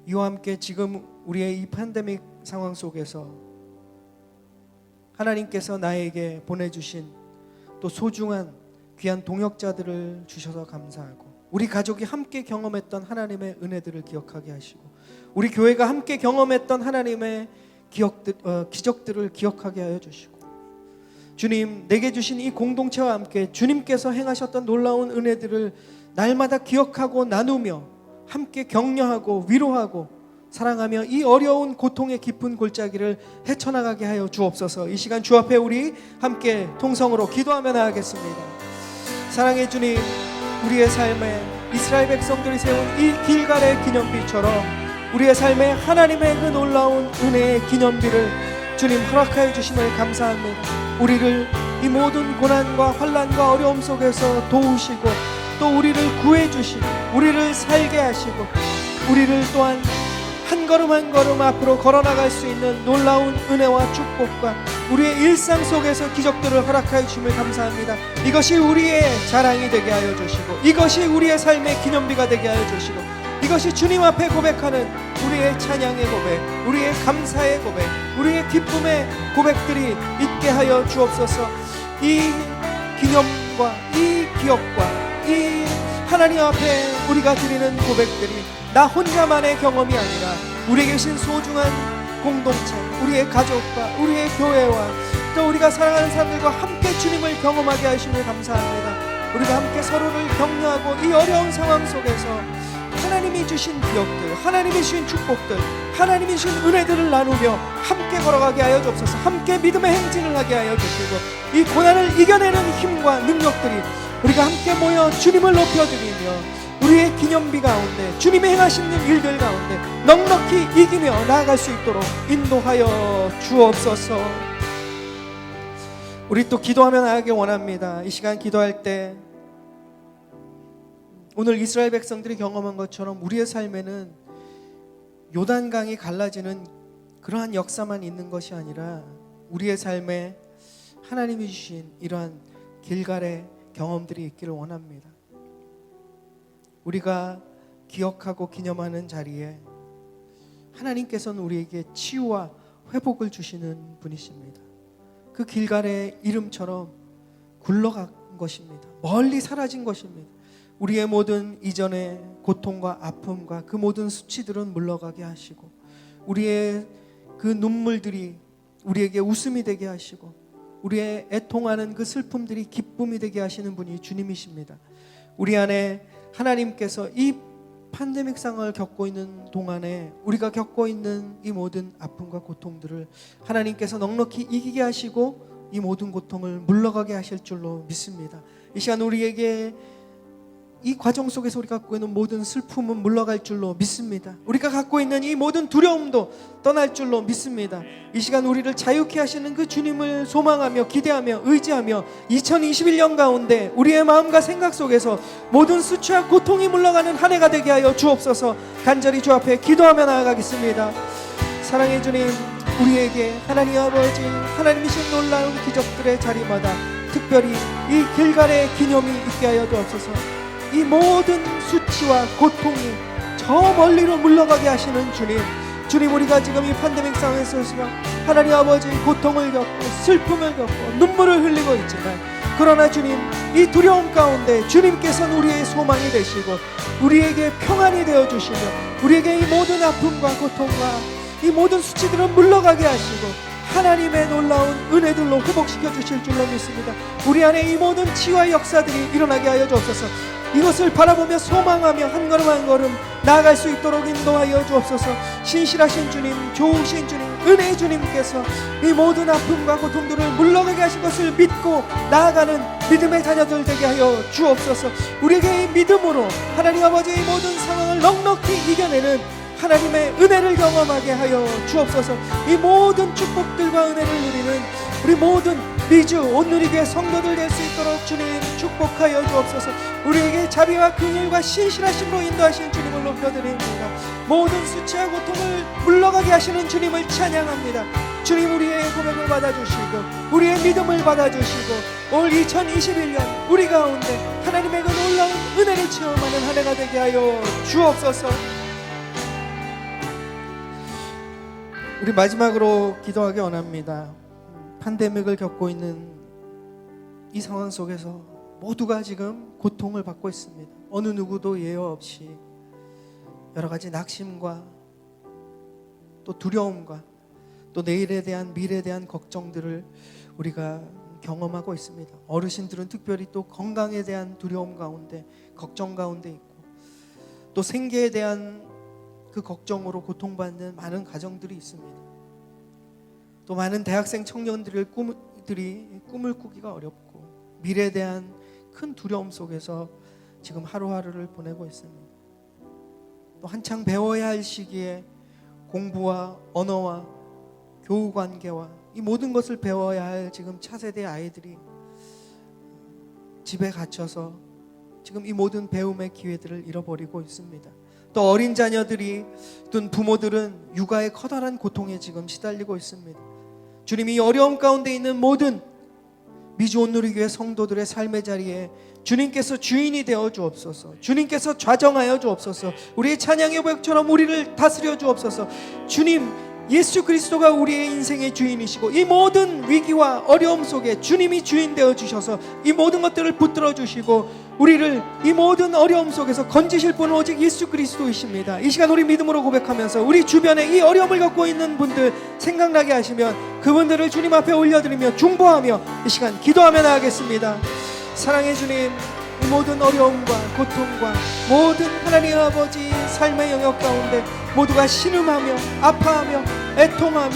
이와 함께 지금 우리의 이 팬데믹 상황 속에서 하나님께서 나에게 보내주신 또 소중한 귀한 동역자들을 주셔서 감사하고 우리 가족이 함께 경험했던 하나님의 은혜들을 기억하게 하시고 우리 교회가 함께 경험했던 하나님의 기적들을 기억하게 하여 주시고 주님, 내게 주신 이 공동체와 함께 주님께서 행하셨던 놀라운 은혜들을 날마다 기억하고 나누며 함께 격려하고 위로하고 사랑하며 이 어려운 고통의 깊은 골짜기를 헤쳐나가게 하여 주옵소서. 이 시간 주 앞에 우리 함께 통성으로 기도하며 나가겠습니다. 사랑의 주님, 우리의 삶에 이스라엘 백성들이 세운 이 길갈의 기념비처럼 우리의 삶에 하나님의 그 놀라운 은혜의 기념비를 주님 허락하여 주심을 감사합니다. 우리를 이 모든 고난과 환난과 어려움 속에서 도우시고 또 우리를 구해주시고 우리를 살게 하시고 우리를 또한 한 걸음 한 걸음 앞으로 걸어나갈 수 있는 놀라운 은혜와 축복과 우리의 일상 속에서 기적들을 허락하여 주심을 감사합니다. 이것이 우리의 자랑이 되게 하여 주시고 이것이 우리의 삶의 기념비가 되게 하여 주시고 이것이 주님 앞에 고백하는 우리의 찬양의 고백, 우리의 감사의 고백, 우리의 기쁨의 고백들이 있게 하여 주옵소서. 이 기념과 이 기억과 이 하나님 앞에 우리가 드리는 고백들이 나 혼자만의 경험이 아니라 우리에게 계신 소중한 공동체, 우리의 가족과 우리의 교회와 또 우리가 사랑하는 사람들과 함께 주님을 경험하게 하심을 감사합니다. 우리가 함께 서로를 격려하고 이 어려운 상황 속에서 하나님이 주신 기억들, 하나님이 주신 축복들, 하나님이 주신 은혜들을 나누며 함께 걸어가게 하여 주옵소서. 함께 믿음의 행진을 하게 하여 주시고 이 고난을 이겨내는 힘과 능력들이 우리가 함께 모여 주님을 높여드리며 우리의 기념비 가운데 주님의 행하시는 일들 가운데 넉넉히 이기며 나아갈 수 있도록 인도하여 주옵소서. 우리 또 기도하며 나아가기 원합니다. 이 시간 기도할 때 오늘 이스라엘 백성들이 경험한 것처럼 우리의 삶에는 요단강이 갈라지는 그러한 역사만 있는 것이 아니라 우리의 삶에 하나님이 주신 이러한 길갈의 경험들이 있기를 원합니다. 우리가 기억하고 기념하는 자리에 하나님께서는 우리에게 치유와 회복을 주시는 분이십니다. 그 길갈의 이름처럼 굴러간 것입니다. 멀리 사라진 것입니다. 우리의 모든 이전의 고통과 아픔과 그 모든 수치들은 물러가게 하시고 우리의 그 눈물들이 우리에게 웃음이 되게 하시고 우리의 애통하는 그 슬픔들이 기쁨이 되게 하시는 분이 주님이십니다. 우리 안에 하나님께서 이 팬데믹 상황을 겪고 있는 동안에 우리가 겪고 있는 이 모든 아픔과 고통들을 하나님께서 넉넉히 이기게 하시고 이 모든 고통을 물러가게 하실 줄로 믿습니다. 이 시간 우리에게 이 과정 속에서 우리가 갖고 있는 모든 슬픔은 물러갈 줄로 믿습니다. 우리가 갖고 있는 이 모든 두려움도 떠날 줄로 믿습니다. 이 시간 우리를 자유케 하시는 그 주님을 소망하며 기대하며 의지하며 2021년 가운데 우리의 마음과 생각 속에서 모든 수치와 고통이 물러가는 한 해가 되게 하여 주옵소서. 간절히 주 앞에 기도하며 나아가겠습니다. 사랑의 주님, 우리에게 하나님 아버지 하나님이신 놀라운 기적들의 자리마다 특별히 이 길갈의 기념이 있게 하여 주옵소서. 이 모든 수치와 고통이 저 멀리로 물러가게 하시는 주님, 우리가 지금 이 팬데믹 상황에서 하나님 아버지 고통을 겪고 슬픔을 겪고 눈물을 흘리고 있지만 그러나 주님, 이 두려움 가운데 주님께서는 우리의 소망이 되시고 우리에게 평안이 되어주시며 우리에게 이 모든 아픔과 고통과 이 모든 수치들을 물러가게 하시고 하나님의 놀라운 은혜들로 회복시켜 주실 줄로 믿습니다. 우리 안에 이 모든 치유와 역사들이 일어나게 하여 주옵소서. 이것을 바라보며 소망하며 한 걸음 한 걸음 나아갈 수 있도록 인도하여 주옵소서. 신실하신 주님, 좋으신 주님, 은혜의 주님께서 이 모든 아픔과 고통들을 물러가게 하신 것을 믿고 나아가는 믿음의 자녀들 되게 하여 주옵소서. 우리에게 이 믿음으로 하나님 아버지의 모든 상황을 넉넉히 이겨내는 하나님의 은혜를 경험하게 하여 주옵소서. 이 모든 축복들과 은혜를 누리는 우리 모든 미주 온누리교회 성도들 될 수 있도록 주님 축복하여 주옵소서. 우리에게 자비와 긍휼과 신실하심으로 인도하신 주님을 높여드립니다. 모든 수치와 고통을 물러가게 하시는 주님을 찬양합니다. 주님, 우리의 고백을 받아주시고 우리의 믿음을 받아주시고 올 2021년 우리 가운데 하나님의 그 놀라운 은혜를 체험하는 한 해가 되게 하여 주옵소서. 우리 마지막으로 기도하기 원합니다. 팬데믹을 겪고 있는 이 상황 속에서 모두가 지금 고통을 받고 있습니다. 어느 누구도 예외 없이 여러 가지 낙심과 또 두려움과 또 내일에 대한 미래에 대한 걱정들을 우리가 경험하고 있습니다. 어르신들은 특별히 또 건강에 대한 두려움 가운데 걱정 가운데 있고 또 생계에 대한 그 걱정으로 고통받는 많은 가정들이 있습니다. 또 많은 대학생 청년들이 꿈을 꾸기가 어렵고 미래에 대한 큰 두려움 속에서 지금 하루하루를 보내고 있습니다. 또 한창 배워야 할 시기에 공부와 언어와 교우 관계와 이 모든 것을 배워야 할 지금 차세대 아이들이 집에 갇혀서 지금 이 모든 배움의 기회들을 잃어버리고 있습니다. 또 어린 자녀들이 또 부모들은 육아의 커다란 고통에 지금 시달리고 있습니다. 주님이 이 어려움 가운데 있는 모든 미주 온누리교회 성도들의 삶의 자리에 주님께서 주인이 되어 주옵소서. 주님께서 좌정하여 주옵소서. 우리의 찬양의 고백처럼 우리를 다스려 주옵소서. 주님, 예수 그리스도가 우리의 인생의 주인이시고 이 모든 위기와 어려움 속에 주님이 주인 되어 주셔서 이 모든 것들을 붙들어 주시고 우리를 이 모든 어려움 속에서 건지실 분은 오직 예수 그리스도이십니다. 이 시간 우리 믿음으로 고백하면서 우리 주변에 이 어려움을 겪고 있는 분들 생각나게 하시면 그분들을 주님 앞에 올려드리며 중보하며 이 시간 기도하며 나가겠습니다. 사랑의 주님, 이 모든 어려움과 고통과 모든 하나님 아버지 삶의 영역 가운데 모두가 신음하며 아파하며 애통하며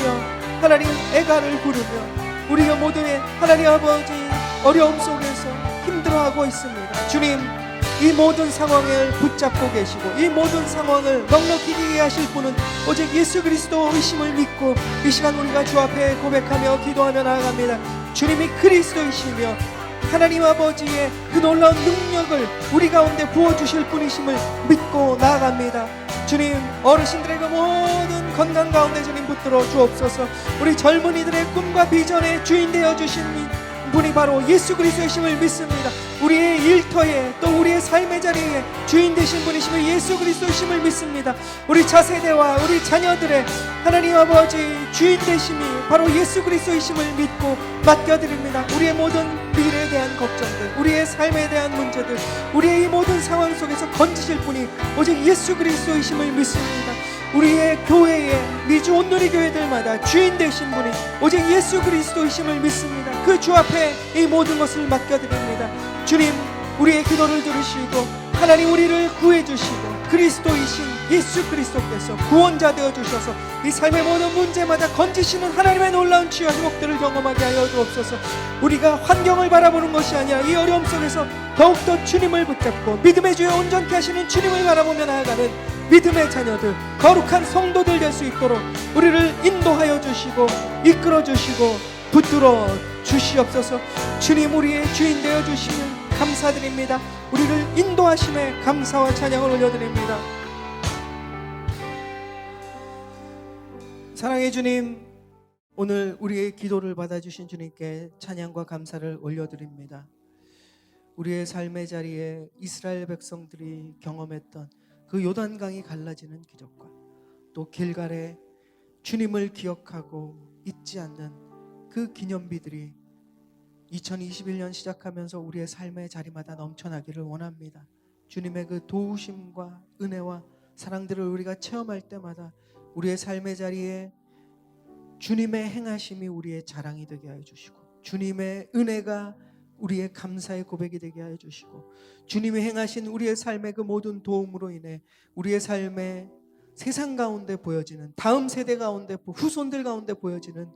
하나님 애가를 부르며 우리가 모두의 하나님 아버지 어려움 속에서 힘들어하고 있습니다. 주님, 이 모든 상황을 붙잡고 계시고 이 모든 상황을 넉넉히 이기게 하실 분은 오직 예수 그리스도이심을 믿고 이 시간 우리가 주 앞에 고백하며 기도하며 나아갑니다. 주님이 그리스도이시며 하나님 아버지의 그 놀라운 능력을 우리 가운데 부어주실 분이심을 믿고 나아갑니다. 주님, 어르신들의 그 모든 건강 가운데 주님 붙들어 주옵소서. 우리 젊은이들의 꿈과 비전의 주인 되어 주신 분이 바로 예수 그리스도이심을 믿습니다. 우리의 일터에 또 우리의 삶의 자리에 주인 되신 분이심을 예수 그리스도이심을 믿습니다. 우리 차세대와 우리 자녀들의 하나님 아버지 주인 되심이 바로 예수 그리스도이심을 믿고 맡겨드립니다. 우리의 모든 미래에 대한 걱정들, 우리의 삶에 대한 문제들, 우리의 이 모든 상황 속에서 건지실 분이 오직 예수 그리스도이심을 믿습니다. 우리의 교회에 미주 온누리 교회들마다 주인 되신 분이 오직 예수 그리스도이심을 믿습니다. 그 주 앞에 이 모든 것을 맡겨드립니다. 주님, 우리의 기도를 들으시고 하나님 우리를 구해주시고 그리스도이신 예수 그리스도께서 구원자 되어주셔서 이 삶의 모든 문제마다 건지시는 하나님의 놀라운 치유와 회복들을 경험하게 하여 주옵소서. 우리가 환경을 바라보는 것이 아니라 이 어려움 속에서 더욱더 주님을 붙잡고 믿음의 주에 온전케 하시는 주님을 바라보며 나아가는 믿음의 자녀들, 거룩한 성도들 될 수 있도록 우리를 인도하여 주시고 이끌어 주시고 붙들어 주시옵소서. 주님, 우리의 주인 되어 주시면 감사드립니다. 우리를 인도하심에 감사와 찬양을 올려드립니다. 사랑의 주님, 오늘 우리의 기도를 받아주신 주님께 찬양과 감사를 올려드립니다. 우리의 삶의 자리에 이스라엘 백성들이 경험했던 그 요단강이 갈라지는 기적과 또 길갈에 주님을 기억하고 잊지 않는 그 기념비들이 2021년 시작하면서 우리의 삶의 자리마다 넘쳐나기를 원합니다. 주님의 그 도우심과 은혜와 사랑들을 우리가 체험할 때마다 우리의 삶의 자리에 주님의 행하심이 우리의 자랑이 되게 하여 주시고 주님의 은혜가 우리의 감사의 고백이 되게 하여 주시고 주님이 행하신 우리의 삶의 그 모든 도움으로 인해 우리의 삶에 세상 가운데 보여지는, 다음 세대 가운데, 후손들 가운데 보여지는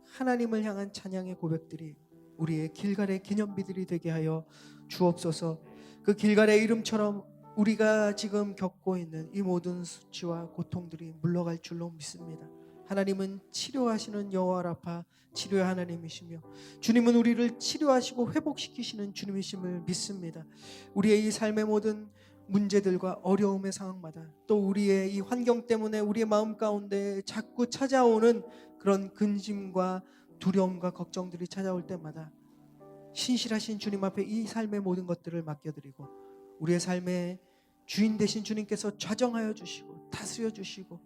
하나님을 향한 찬양의 고백들이 우리의 길갈의 기념비들이 되게 하여 주옵소서. 그 길갈의 이름처럼 우리가 지금 겪고 있는 이 모든 수치와 고통들이 물러갈 줄로 믿습니다. 하나님은 치료하시는 여호와 라파, 치료의 하나님이시며 주님은 우리를 치료하시고 회복시키시는 주님이심을 믿습니다. 우리의 이 삶의 모든 문제들과 어려움의 상황마다, 또 우리의 이 환경 때문에 우리의 마음 가운데 자꾸 찾아오는 그런 근심과 두려움과 걱정들이 찾아올 때마다 신실하신 주님 앞에 이 삶의 모든 것들을 맡겨드리고 우리의 삶의 주인 되신 주님께서 좌정하여 주시고 다스려 주시고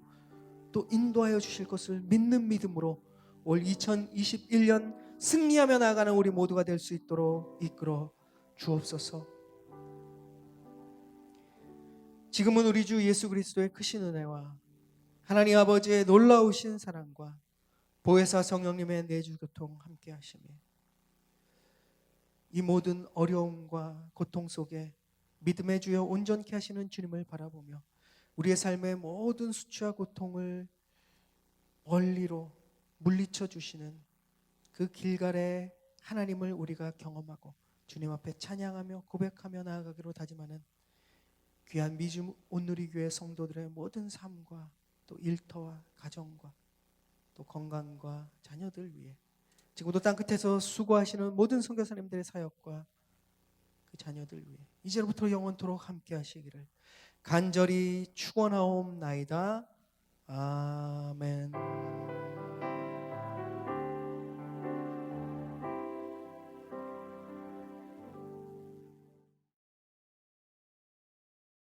또 인도하여 주실 것을 믿는 믿음으로 올 2021년 승리하며 나아가는 우리 모두가 될 수 있도록 이끌어 주옵소서. 지금은 우리 주 예수 그리스도의 크신 은혜와 하나님 아버지의 놀라우신 사랑과 보혜사 성령님의 내주 교통 함께 하시며 이 모든 어려움과 고통 속에 믿음의 주여 온전케 하시는 주님을 바라보며 우리의 삶의 모든 수치와 고통을 멀리로 물리쳐 주시는 그 길갈의 하나님을 우리가 경험하고 주님 앞에 찬양하며 고백하며 나아가기로 다짐하는 귀한 미주 온누리교회 성도들의 모든 삶과 또 일터와 가정과 또 건강과 자녀들 위해 지금도 땅끝에서 수고하시는 모든 선교사님들의 사역과 그 자녀들 위해 이제로부터 영원토록 함께 하시기를 간절히 축원하옵나이다. 아멘.